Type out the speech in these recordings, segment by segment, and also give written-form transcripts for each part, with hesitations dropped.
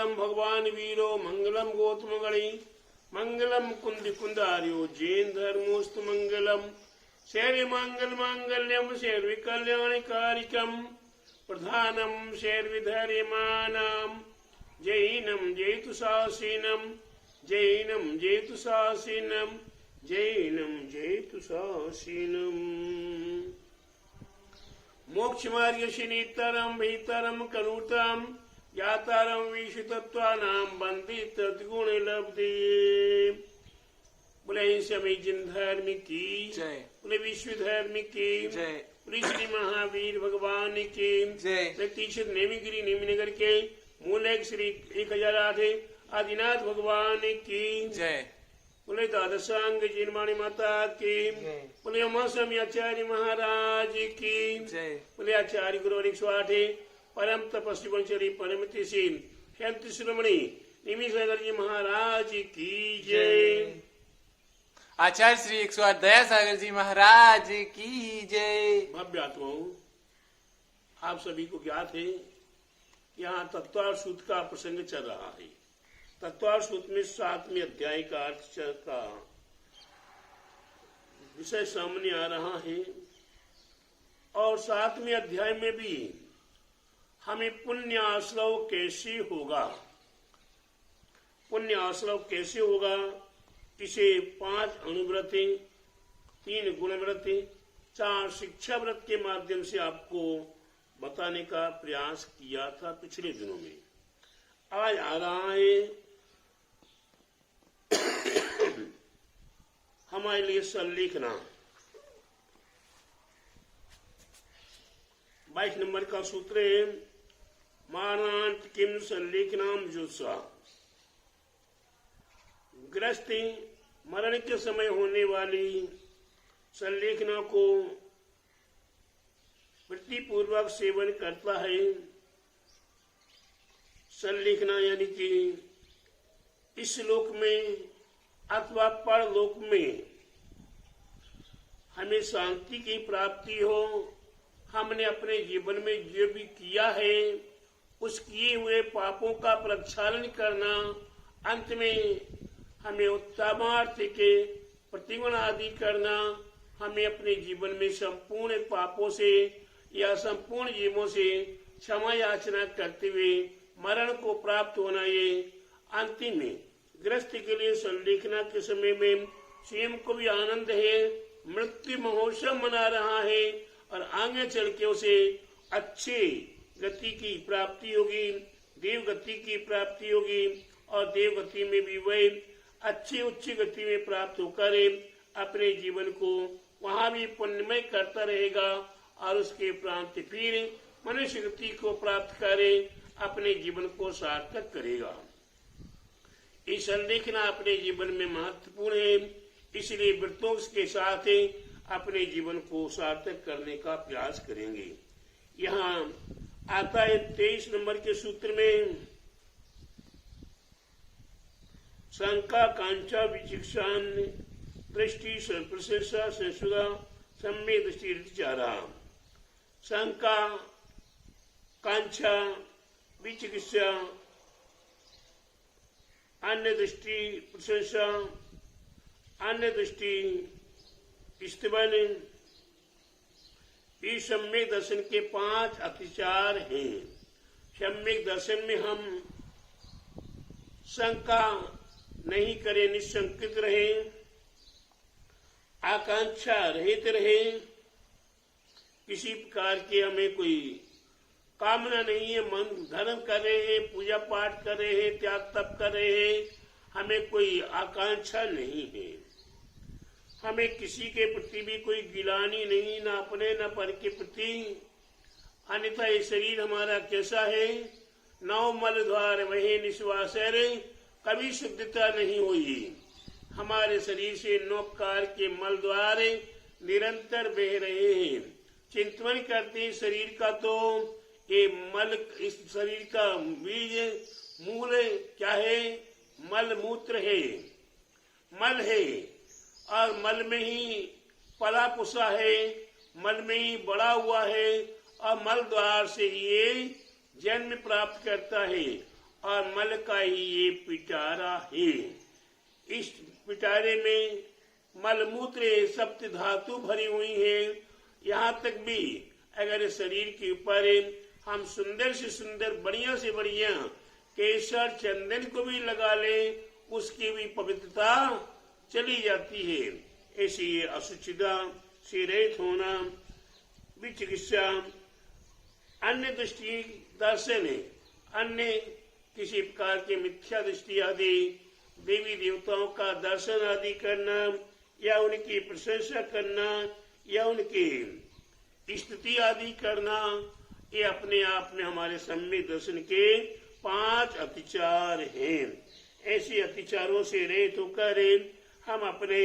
मंगलम भगवान वीरो मंगलम गोतमगणी मंगलम कुंद कुंदार्यो जैन धर्मोस्तु मंगलम शैर्य मंगल मांगल्यम शैर्य कल्याणकारिकम प्रधानम शैर्विधर्यमानाम जैनम जयतु शासीनम जैनम जयतु शासीनम जैनम जयतु शासीनम। मोक्ष मार्ग शनितरम भीतरम कनुतम ज्ञातारम विशुतत्वानाम बंदी तद्गुण लब्धि। बोले सभी जिन धर्म की जय, बोले विश्व धर्म की जय, बोले श्री महावीर भगवान की जय। तीक्षित नेमीगिरी नेमीनगर के मूल श्री 1008 आदिनाथ भगवान की जय, बोले द्वादशांग जिनवाणी माता की बोले उमास्वामी आचार्य महाराज की जय, बोले आचार्य गुरु 108 परम तपस्वी वंशरी परमतिशील संत शिरोमणि निमिषागर जी महाराज की जय। आचार्य श्री 108 दया सागर जी महाराज की जय। भव्य आत्माओं, आप सभी को ज्ञात है यहाँ तत्वार सूत्र का प्रसंग चल रहा है। तत्वार सूत्र में 7वें अध्याय का अर्थ का विषय सामने आ रहा है और 7वें अध्याय में भी हमें पुण्य आश्रव कैसे होगा, पुण्य आश्रव कैसे होगा, इसे 5 अणुव्रतें, 3 गुणव्रतें, 4 शिक्षा व्रत के माध्यम से आपको बताने का प्रयास किया था पिछले दिनों में। आज आ रहा है हमारे लिए संलेखना। 22 नंबर का सूत्र है मानांत किम संलेखनाम जुस्सा। गृहस्थी मरण के समय होने वाली संलेखना को वृत्तिपूर्वक सेवन करता है। संलेखना यानी कि इस लोक में अथवा परलोक में हमें शांति की प्राप्ति हो, हमने अपने जीवन में जो भी किया है उस किए हुए पापों का प्रक्षालन करना, अंत में हमें उत्तमार्थ के प्रतिगुण आदि करना, हमें अपने जीवन में संपूर्ण पापों से या संपूर्ण जीवों से क्षमा याचना करते हुए मरण को प्राप्त होना, ये अंतिम में गृहस्थ के लिए संलेखना के समय में स्वयं को भी आनंद है, मृत्यु महोत्सव मना रहा है और आगे चल के उसे अच्छे गति की प्राप्ति होगी, देव गति की प्राप्ति होगी और देव गति में भी वह अच्छी उच्च गति में प्राप्त होकर अपने जीवन को वहां भी पुण्यमय करता रहेगा और उसके प्रांत फिर मनुष्य गति को प्राप्त करे अपने जीवन को सार्थक करेगा। ये संलेखना अपने जीवन में महत्वपूर्ण है, इसलिए व्रतों के साथ अपने जीवन को सार्थक करने का प्रयास करेंगे। यहाँ आता है 23 नंबर के सूत्र में शंका कांक्षा विचिक्षान दृष्टि प्रशंसा संसुदा सम्य दृष्टि चारा। शंका कांक्षा विचिकित्सा अन्य दृष्टि प्रशंसा अन्य दृष्टि स्तवन, इस सम्यक दर्शन के 5 अतिचार हैं। सम्यक दर्शन में हम शंका नहीं करें, निशंकित रहे, आकांक्षा रहित रहे, किसी प्रकार की हमें कोई कामना नहीं है, मन धर्म कर रहे हैं, पूजा पाठ कर रहे हैं, त्याग तप कर रहे हैं, हमें कोई आकांक्षा नहीं है, हमें किसी के प्रति भी कोई गिलानी नहीं, न अपने न पर के प्रति। अन्यथा ये शरीर हमारा कैसा है, नौ मल द्वार वही निश्वास कभी शुद्धता नहीं हुई। हमारे शरीर से 9 प्रकार के मल द्वार निरंतर बह रहे हैं। चिंतन करते शरीर का तो ये मल, इस शरीर का बीज मूल क्या है, मल मूत्र है, मल है और मल में ही पला पुसा है, मल में ही बड़ा हुआ है और मल द्वार से ये जन्म प्राप्त करता है और मल का ही ये पिटारा है। इस पिटारे में मलमूत्र सप्त धातु भरी हुई है। यहाँ तक भी अगर शरीर के ऊपर हम सुंदर से सुंदर बढ़िया से बढ़िया केसर चंदन को भी लगा ले, उसकी भी पवित्रता चली जाती है। ऐसी ये अशुचिता से रहित होना भी चिकित्सा। अन्य दृष्टि दर्शन है, अन्य किसी प्रकार के मिथ्या दृष्टि आदि, देवी देवताओं का दर्शन आदि करना या उनकी प्रशंसा करना या उनकी स्तुति आदि करना, ये अपने आप में हमारे सम्यक दर्शन के 5 अतिचार हैं। ऐसे अतिचारों से रहित होकर हम अपने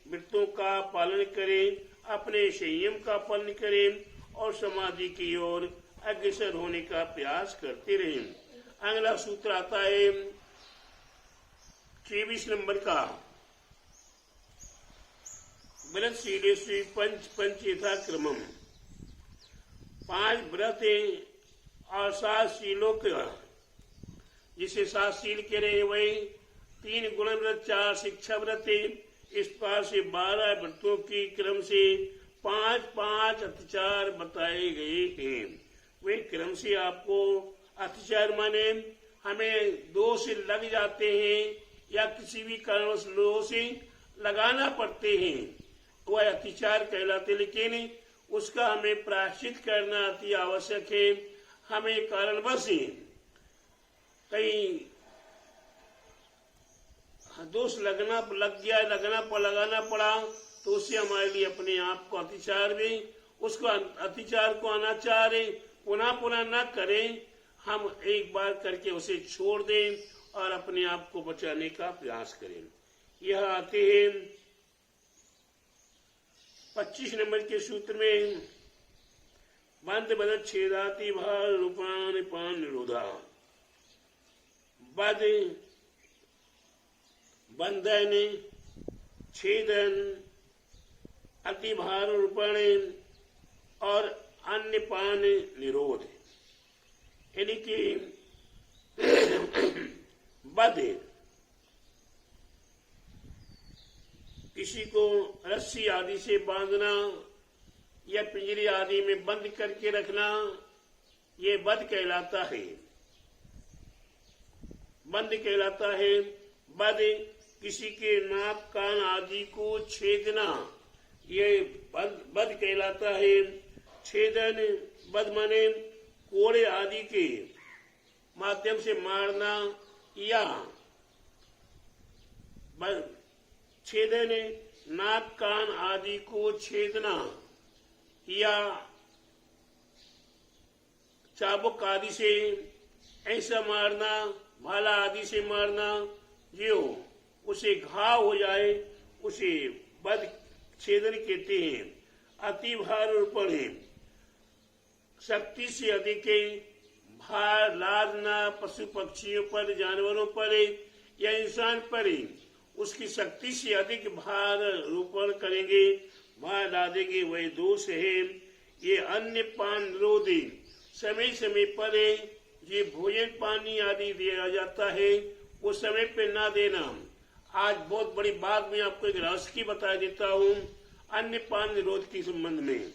व्रतों का पालन करें, अपने संयम का पालन करें और समाधि की ओर अग्रसर होने का प्रयास करते रहें। अगला सूत्र आता है 23 नंबर का, व्रत शीलेषु पंच यथा क्रमम। 5 व्रत और 7 शीलों का, जिसे 7 शील कह रहे हैं वही 3 गुण व्रत, 4 शिक्षा व्रत, इस प्रकार से 12 व्रतों की क्रम से 5 अतिचार बताए गए हैं। वे क्रम से आपको अतिचार माने हमें दोष लग जाते हैं या किसी भी कारणवश लोगों से लगाना पड़ते हैं, वह अतिचार कहलाते। लेकिन उसका हमें प्रायश्चित करना अति आवश्यक है। हमें कारणवश कहीं दोष लगाना पड़ा तो उससे हमारे लिए अपने आप को अतिचार भी, उसको अतिचार को अनाचार पुनः न करें। हम एक बार करके उसे छोड़ दें और अपने आप को बचाने का प्रयास करें। यह आते हैं 25 नंबर के सूत्र में, बंद बद छेदाति भार रूपान पान निरोधा। बद बंधन, छेदन, अति भार रूपण और अन्य पान निरोध, यानी कि बद किसी को रस्सी आदि से बांधना या पिंजरे आदि में बंद करके रखना, ये बद कहलाता है। बंद कहलाता है। बद किसी के नाक कान आदि को छेदना, ये बद कहलाता है। छेदन, बद माने कोड़े आदि के माध्यम से मारना या छेदन, नाक कान आदि को छेदना या चाबुक आदि से ऐसा मारना, भाला आदि से मारना जो उसे घाव हो जाए, उसे बद छेदन कहते हैं। अति भार रूपण है, शक्ति से अधिक भार लादना पशु पक्षियों पर, जानवरों पर या इंसान पर उसकी शक्ति से अधिक भार रोपण करेंगे, भार लादेंगे, वही दोष है। ये अन्य पान निरोधी, समय समय पर ये भोजन पानी आदि दिया जाता है, वो समय पे ना देना। आज बहुत बड़ी बात मैं आपको एक रहस्य की बता देता हूँ अन्य पान निरोध के संबंध में।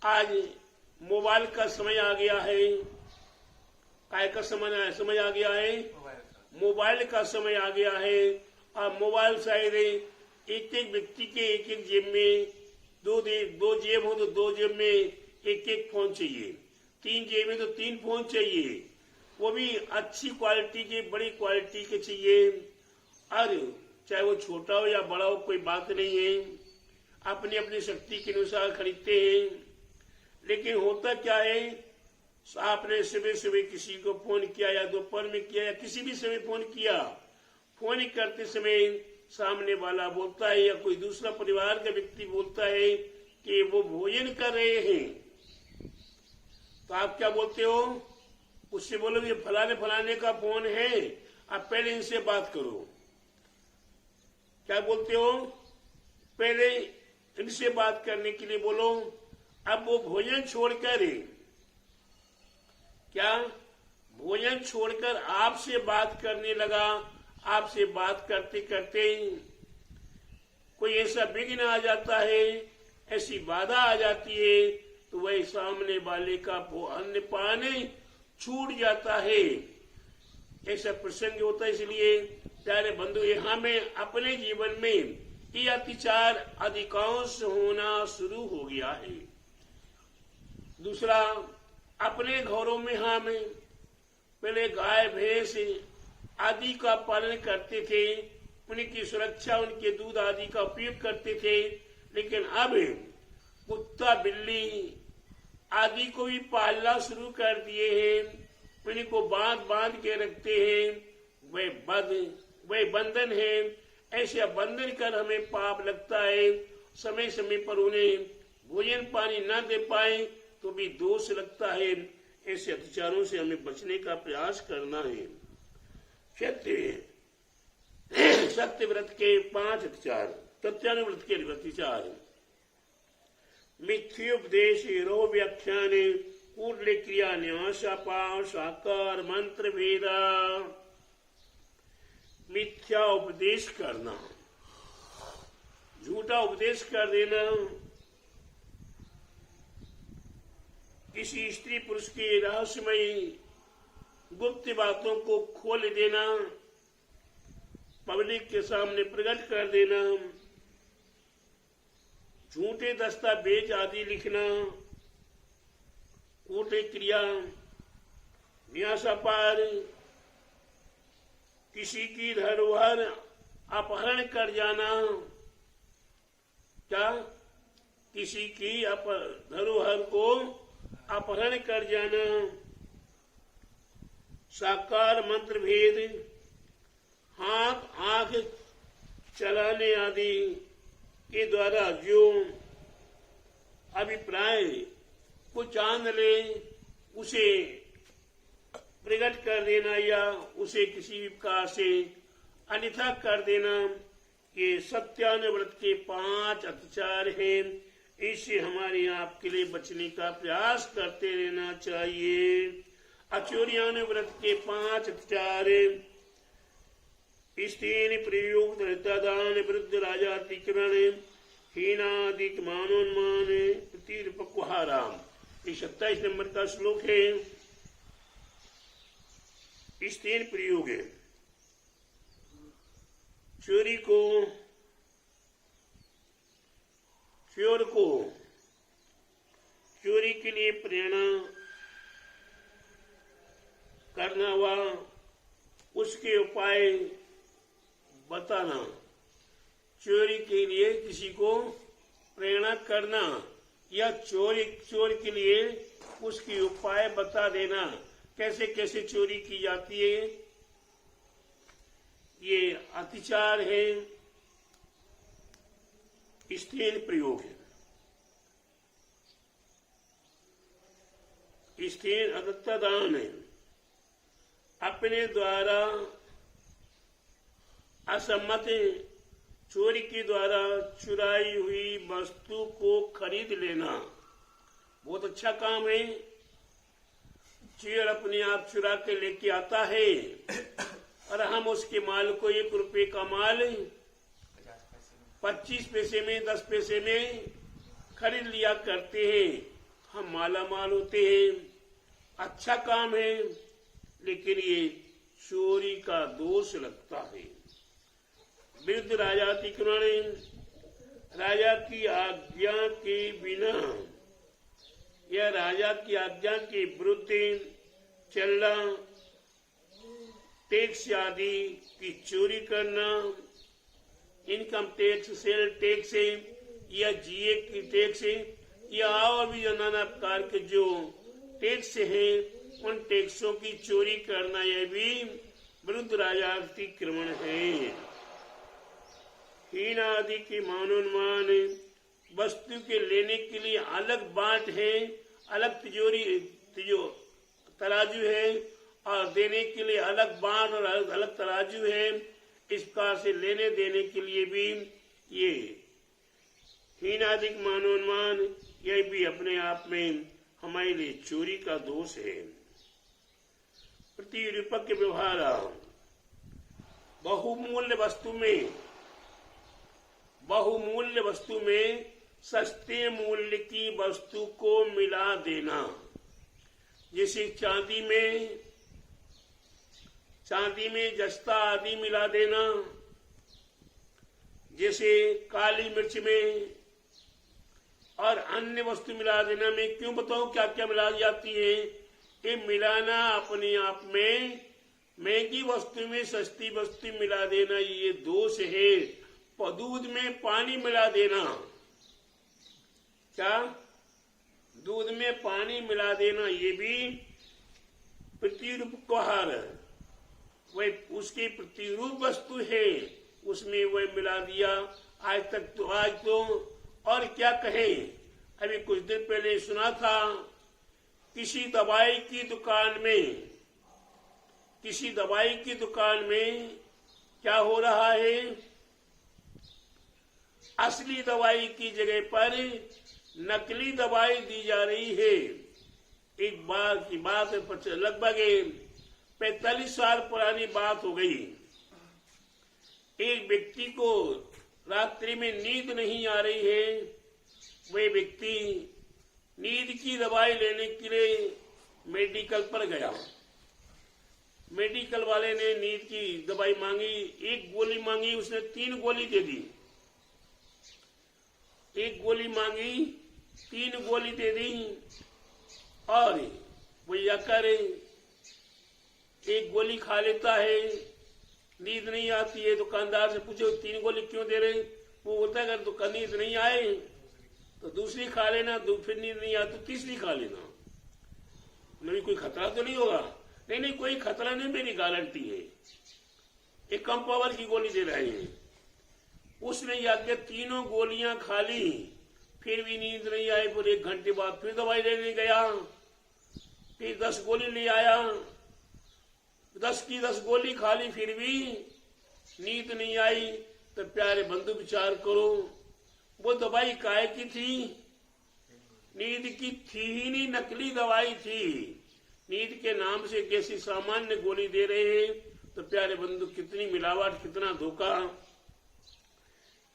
आज मोबाइल का समय आ गया है, काय का समय आ गया है, मोबाइल का समय आ गया है। और मोबाइल शायद एक एक व्यक्ति के एक एक जेब में, दो जेब हो तो 2 जेब में एक एक फोन चाहिए, 3 जेब में तो 3 फोन चाहिए, वो भी अच्छी क्वालिटी के, बड़ी क्वालिटी के चाहिए। और चाहे वो छोटा हो या बड़ा हो, कोई बात नहीं है, अपनी अपनी शक्ति के अनुसार खरीदते हैं। लेकिन होता क्या है, आपने सुबह सुबह किसी को फोन किया या दोपहर में किया या किसी भी समय फोन किया, फोन करते समय सामने वाला बोलता है या कोई दूसरा परिवार का व्यक्ति बोलता है कि वो भोजन कर रहे हैं, तो आप क्या बोलते हो? उससे बोलो ये फलाने का फोन है, आप पहले इनसे बात करो। क्या बोलते हो? पहले इनसे बात करने के लिए बोलो। अब वो भोजन छोड़कर क्या भोजन छोड़कर आपसे बात करने लगा, आपसे बात करते करते कोई ऐसा विघ्न आ जाता है, ऐसी बाधा आ जाती है, तो वही सामने वाले का वो अन्न पाने छूट जाता है। ऐसा प्रसंग होता है। इसलिए प्यारे बंधु, यहाँ में अपने जीवन में ये अत्याचार अधिकांश होना शुरू हो गया है। दूसरा, अपने घरों में हम पहले गाय भैंस आदि का पालन करते थे, उनकी सुरक्षा, उनके दूध आदि का उपयोग करते थे, लेकिन अब कुत्ता बिल्ली आदि को भी पालना शुरू कर दिए हैं, उनको बांध बांध के रखते हैं। वह बंधन है। ऐसे बंधन कर हमें पाप लगता है। समय समय पर उन्हें भोजन पानी न दे पाए तो भी दोष लगता है। ऐसे अत्याचारों से हमें बचने का प्रयास करना है। सत्य व्रत के 5 अत्याचार। सत्यानुव्रत के अत्याचार: मिथ्योपदेश, रो व्याख्यान, कूटले क्रिया, न्यासापार, साकार, मंत्र भेदा। मिथ्या उपदेश करना, झूठा उपदेश कर देना, किसी स्त्री पुरुष के रहस्यमय गुप्त बातों को खोल देना, पब्लिक के सामने प्रकट कर देना, झूठे दस्तावेज आदि लिखना, कूटे क्रिया, न्यासापार, किसी की धरोहर अपहरण कर जाना। क्या? किसी की धरोहर को अपहरण कर जाना। साकार मंत्र भेद, हाथ आंख चलाने आदि के द्वारा जो अभिप्राय को जान ले उसे प्रकट कर देना या उसे किसी भी प्रकार से अन्यथा कर देना, ये सत्यानुव्रत के 5 अत्याचार हैं। इससे हमारे आपके लिए बचने का प्रयास करते रहना चाहिए। अचौर्यानुव्रत के 5 अत्याचार: स्त्रीन प्रयोग, दान, वृद्ध, राजातिक्रमण, हीनादिक मानोन्मान, प्रतिपक्वहाराम। ये 27 नंबर का श्लोक है। स्त्रीन प्रयोग है, चोरी को, चोर को चोरी के लिए प्रेरणा करना व उसके उपाय बताना। चोरी के लिए किसी को प्रेरणा करना या चोर के लिए उसके उपाय बता देना, कैसे कैसे चोरी की जाती है, ये अत्याचार है, स्त्रीन प्रयोग है। स्त्रीन अदत्तदान है, अपने द्वारा असम्मत चोरी के द्वारा चुराई हुई वस्तु को खरीद लेना। बहुत अच्छा काम है। चोर अपने आप चुरा के लेके आता है और हम उसके माल को 1 रुपए का माल 25 पैसे में, 10 पैसे में खरीद लिया करते हैं। हम माला माल होते हैं। अच्छा काम है, लेकिन ये चोरी का दोष लगता है। वृद्ध राजातिक्रमण, राजा की आज्ञा के बिना या राजा की आज्ञा के विरुद्ध चलना, टैक्स आदि की चोरी करना, इनकम टैक्स, सेल टैक्स या जीए की टैक्स या और भी नाना प्रकार के जो टैक्स हैं, उन टैक्सों की चोरी करना, यह भी वृद्ध राजातिक्रमण है। हीन आदि के मानोन्मान, वस्तु के लेने के लिए अलग बाट है, अलग तराजू है, और देने के लिए अलग बाट और अलग तराजू है। इस प्रकार से लेने देने के लिए भी ये हीनादिक मानोन्मान, यह भी अपने आप में हमारे लिए चोरी का दोष है। प्रतिरूपक व्यवहार। बहुमूल्य वस्तु में सस्ते मूल्य की वस्तु को मिला देना। जैसे चांदी में जस्ता आदि मिला देना, जैसे काली मिर्च में और अन्य वस्तु मिला देना। मैं क्यों बताऊं क्या क्या मिला जाती है? ये मिलाना अपने आप में महंगी वस्तु में सस्ती वस्तु मिला देना ये दोष है। दूध में पानी मिला देना, क्या दूध में पानी मिला देना ये भी प्रतिरूप व्यवहार है। वह उसकी प्रतिरूप वस्तु है, उसमें वह मिला दिया। आज तो और क्या कहें। अभी कुछ दिन पहले सुना था किसी दवाई की दुकान में क्या हो रहा है, असली दवाई की जगह पर नकली दवाई दी जा रही है। एक बार की बात है, लगभग 45 साल पुरानी बात हो गई। एक व्यक्ति को रात्रि में नींद नहीं आ रही है। वह व्यक्ति नींद की दवाई लेने के लिए मेडिकल पर गया। मेडिकल वाले ने नींद की दवाई मांगी, एक गोली मांगी, उसने 3 गोली दे दी। एक गोली मांगी, 3 गोली दे दी। और वो जाकर एक गोली खा लेता है, नींद नहीं आती है। दुकानदार से पूछो 3 गोली क्यों दे रहे? वो बोलता है अगर तो नींद नहीं आए तो दूसरी खा लेना, फिर नींद नहीं आती तो तीसरी खा लेना। नहीं कोई खतरा तो नहीं होगा? नहीं कोई खतरा नहीं, मेरी गारंटी है। एक कम पावर की गोली दे रहे हैं। उसने जाकर 3 गोलियां खा ली, फिर भी नींद नहीं आई। फिर 1 घंटे बाद फिर दवाई लेने गया, फिर 10 गोली ले आया। 10 की 10 गोली खा ली, फिर भी नींद नहीं आई। तो प्यारे बंधु विचार करो, वो दवाई काहे की थी? नींद की थी ही नहीं, नकली दवाई थी। नींद के नाम से कैसी सामान्य गोली दे रहे हैं। तो प्यारे बंधु कितनी मिलावट, कितना धोखा।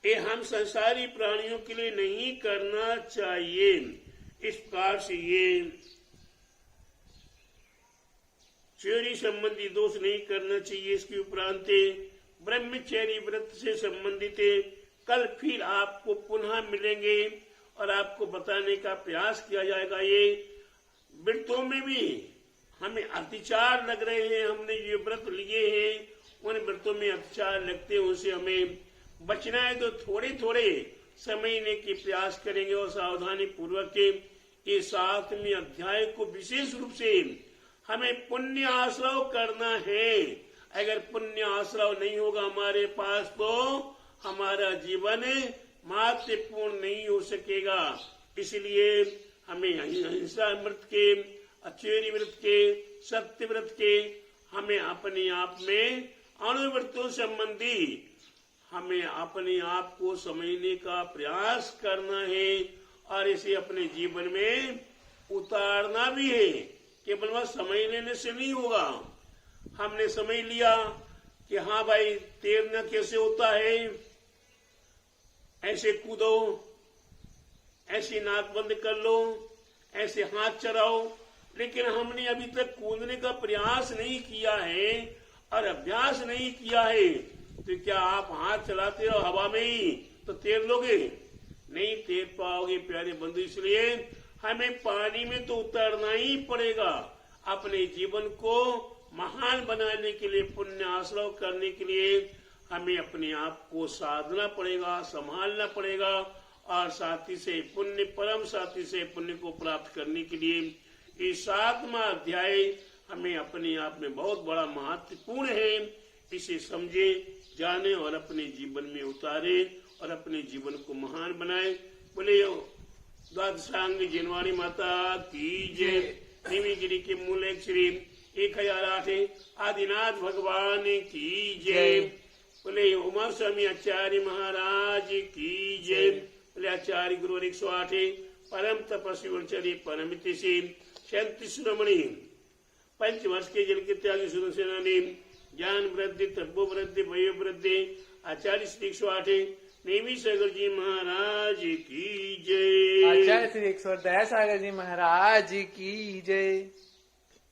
ये हम संसारी प्राणियों के लिए नहीं करना चाहिए। इस प्रकार से ये चोरी संबंधी दोष नहीं करना चाहिए। इसके उपरांत ब्रह्मचर्य व्रत से संबंधित कल फिर आपको पुनः मिलेंगे और आपको बताने का प्रयास किया जाएगा। ये व्रतों में भी हमें अत्याचार लग रहे हैं, हमने ये व्रत लिए हैं, उन व्रतों में अत्याचार लगते हैं, उनसे हमें बचना है। तो थोड़े थोड़े समझने की प्रयास करेंगे और सावधानी पूर्वक ये 7वें अध्याय को विशेष रूप से हमें पुण्य आश्रव करना है। अगर पुण्य आश्रव नहीं होगा हमारे पास तो हमारा जीवन महत्वपूर्ण नहीं हो सकेगा। इसलिए हमें अहिंसा व्रत के, अचेरी व्रत के, सत्य व्रत के हमें अपने आप में अणुव्रतों संबंधी हमें अपने आप को समझने का प्रयास करना है और इसे अपने जीवन में उतारना भी है। केवल वह समझ लेने से नहीं होगा। हमने समझ लिया कि हाँ भाई तैरना कैसे होता है, ऐसे कूदो, ऐसी नाक बंद कर लो, ऐसे हाथ चलाओ, लेकिन हमने अभी तक कूदने का प्रयास नहीं किया है और अभ्यास नहीं किया है। तो क्या आप हाथ चलाते रहो हवा में ही तो तैर लोगे? नहीं तैर पाओगे प्यारे बंधु। इसलिए हमें पानी में तो उतरना ही पड़ेगा। अपने जीवन को महान बनाने के लिए, पुण्य आश्रव करने के लिए हमें अपने आप को साधना पड़ेगा, संभालना पड़ेगा और साथी से पुण्य, परम साथी से पुण्य को प्राप्त करने के लिए ये 7वां अध्याय हमें अपने आप में बहुत बड़ा महत्वपूर्ण है। इसे समझे, जाने और अपने जीवन में उतारे और अपने जीवन को महान बनाए। बोले द्वादशांगी जिनवाणी माता की जय। निमिगिरी के मूल श्री 1008 आदिनाथ भगवान की जय। बोले उमा स्वामी आचार्य महाराज की जय। बोले आचार्य गुरु 108 परम तपस्वी चले परमित से 37 रमणी पंचवर्ष के जल के त्यागी सुन सेनानी ज्ञान वृद्धि तत्व वृद्धि वय वृद्धि आचार्य श्री 108 नेमी सागर जी महाराज की जय। आचार्य श्री 110 सागर जी महाराज की जय।